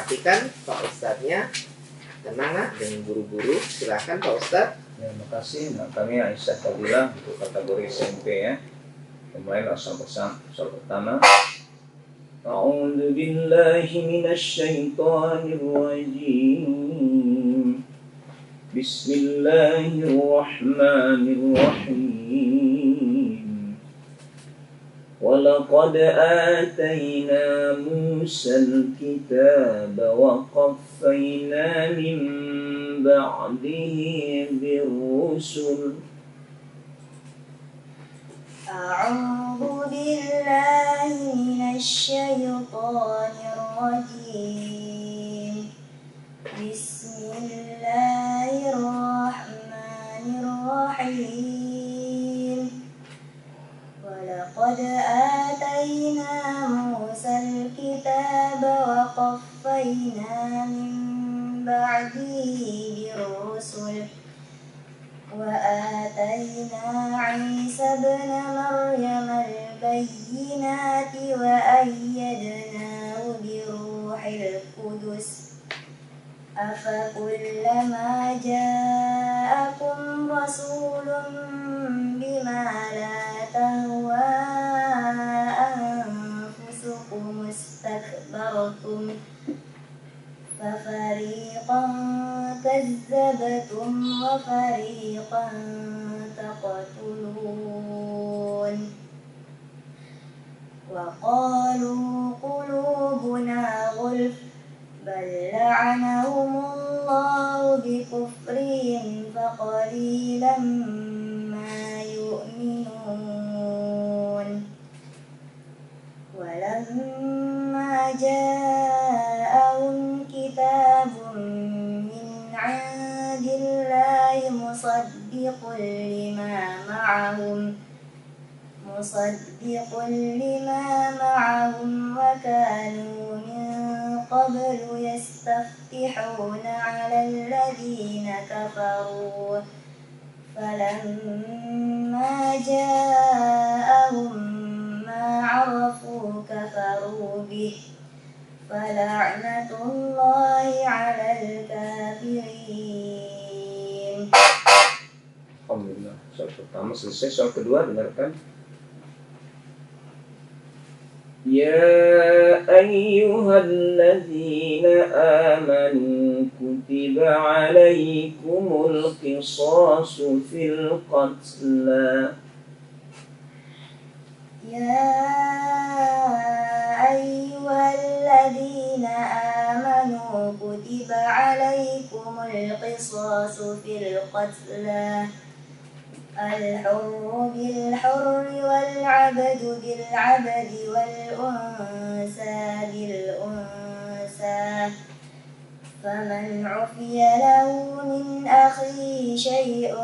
memperhatikan Pak Ustadznya. Tenang nak, dengan buru-buru. Silakan Pak Ustadz. Terima kasih. Nah, kami Aisyah Fadilah untuk kategori SMP ya. Mulai soal pertama. A'udzu billahi minasy syaithanir rajim. Bismillahirrahmanirrahim. Walaqad atayna Musal kitaba wa qaffayna min ba'dihi bir-rusul. A'udzu billahi minasy syaithanir rajim. Bismillahirrahmanirrahim. Walaqad atayna Musal kitaba wa qaffayna min ba'dihi bir-rusul. وآتينا عيسى ابن مريم البينات وأيدناه بروح القدس أفكلما جاءكم رسول بما لا تهوى أنفسكم استكبرتم ففريقا كذبتم وفريقا تقتلون وقالوا قلوبنا غلف بل لعنهم الله بكفرهم فقليلا ما يؤمنون ولما جاءهم كتاب من عند الله مصدق لما معهم وكانوا من قبل يستفتحون على الذين كفروا فلما جاءهم ما عرفوا كفروا به فلعنة الله على الكافرين. Alhamdulillah. Soal pertama selesai. Soal kedua dengarkan. Ya ayyuhalladzina amanu kutiba alaikumul qisasu fil qatla. Ya ayyuhalladzina amanu kutiba alaikumul qisasu fil qatla. الحر بالحر والعبد بالعبد والأنثى بالأنثى فمن عفي له من أخيه شيء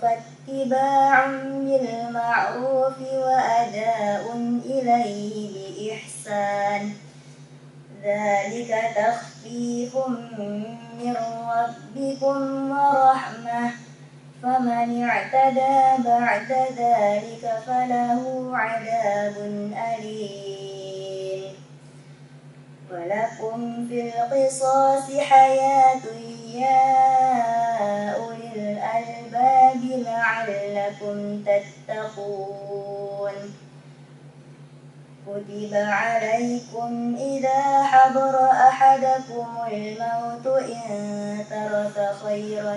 فاتباع بالمعروف وأداء إليه بإحسان ذلك تخفيف من ربكم ورحمة فمن اعتدى بعد ذلك فله عذاب أليم ولكم في القصاص حياة يا أولي الألباب لعلكم تتقون كتب عليكم إذا حضر أحدكم الموت إن ترك خيرا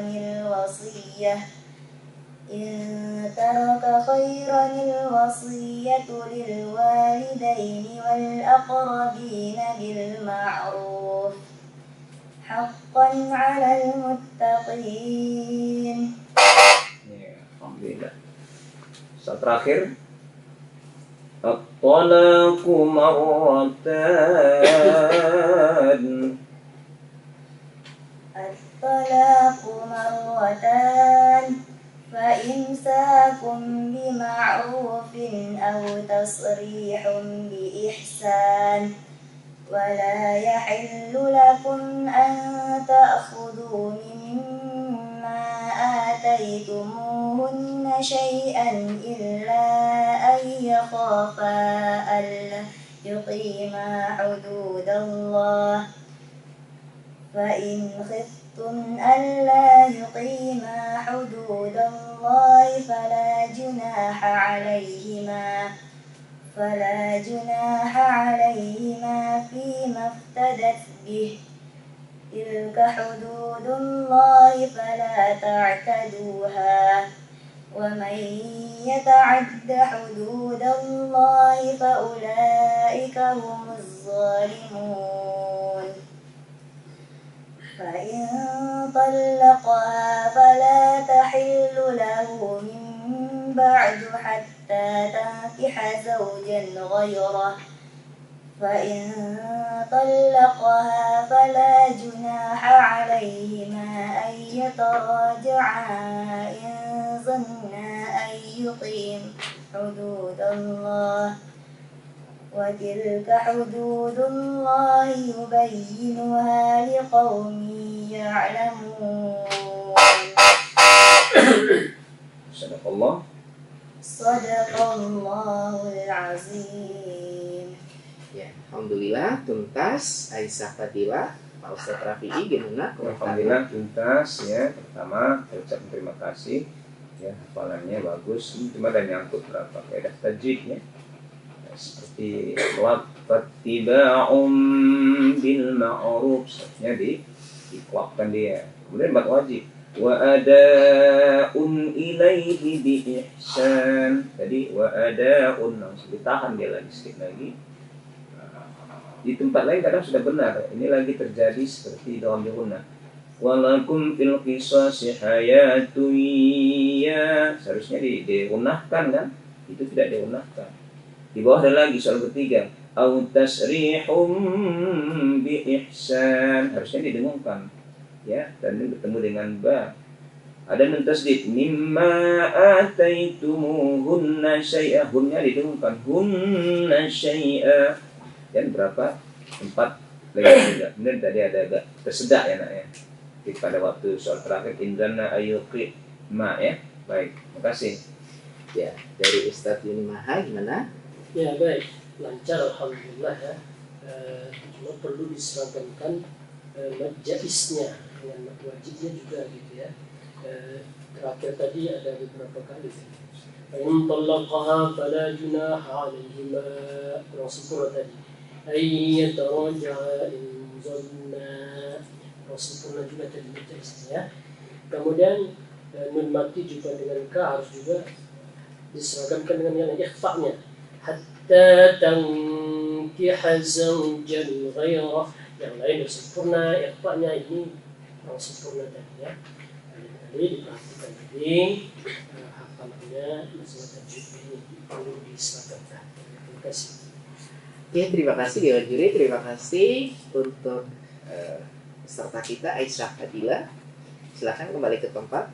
الوصية للوالدين والأقربين بالمعروف حقا على المتقين. Alhamdulillah. Soal terakhir. At-talaqu marratan. At-talaqu marratan فإمساكم بمعروف أو تصريح بإحسان ولا يحل لكم أن تأخذوا مما آتيتموهن شيئا إلا أن يخافا ألا يقيما حدود الله فإن خفتم ألا يقيما حدود الله فلا جناح عليهما فيما افتدت به تلك حدود الله فلا تعتدوها ومن يتعد حدود الله فأولئك هم الظالمون فإن طلقها فلا تحل له من بعد حتى تنكح زوجا غيره فإن طلقها فلا جناح عليهما أن يتراجعا إن ظنا أن يقيم حدود الله وتلك حدود الله يبينها لقوم يعلمون. Sadaqallah. Sadaqallahul azim. Ya, alhamdulillah tuntas Aisyah Fadilah. Pak Ustadz Rafi'i gimana? Alhamdulillah tuntas ya. Pertama saya ucapkan terima kasih ya, hafalannya bagus. Cuma ada nyangkut berapa kaidah tajwidnya ya, seperti wattiba'um bil ma'ruf, seharusnya dikuatkan dia. Kemudian bab wajib wa ada'un ilaihi bi ihsan. Jadi wa ada'un harus ditahan dia lagi sedikit lagi. Di tempat lain kadang sudah benar, ini lagi terjadi seperti dalam Yuhuna. Walakum fil qisasi hayatun ya, seharusnya diunahkan kan? Itu tidak diunahkan. Di bawah ada lagi soal ketiga, au tasrihum bi ihsan, harusnya didengungkan. Ya, dan ini bertemu dengan ba. Ada nun tasdid mimma ataitumuhunna syai'a, hunnya didengungkan hunna syai'a. Dan berapa? 4 lagi juga. Kemudian tadi ada agak tersedak ya nak ya. Pada waktu soal terakhir indana ayuqi ma ya. Baik, terima kasih. Ya, dari Ustadz Yuni Maha gimana? Ya baik, lancar alhamdulillah ya. Cuma perlu diseragamkan jaisnya dengan wajibnya juga gitu ya. Terakhir tadi ada beberapa kali. Fa'in talaqaha fala junaha alaihima, kurang sempurna tadi. Ayyataraja'a in zanna, kurang sempurna juga tadi jaisnya. Kemudian nun mati juga dengan ka harus juga diseragamkan dengan yang ikhfa'nya. Hatta tankiha zawjan ghairah, yang lain sudah sempurna, ikhfa'nya ini kurang sempurna tadi ya. Tadi diperhatikan lagi hafalannya, masalah tajwid ini perlu diseragamkan. Terima kasih. Oke, terima kasih Dewan Juri, terima kasih untuk peserta kita Aisyah Fadilah. Silakan kembali ke tempat.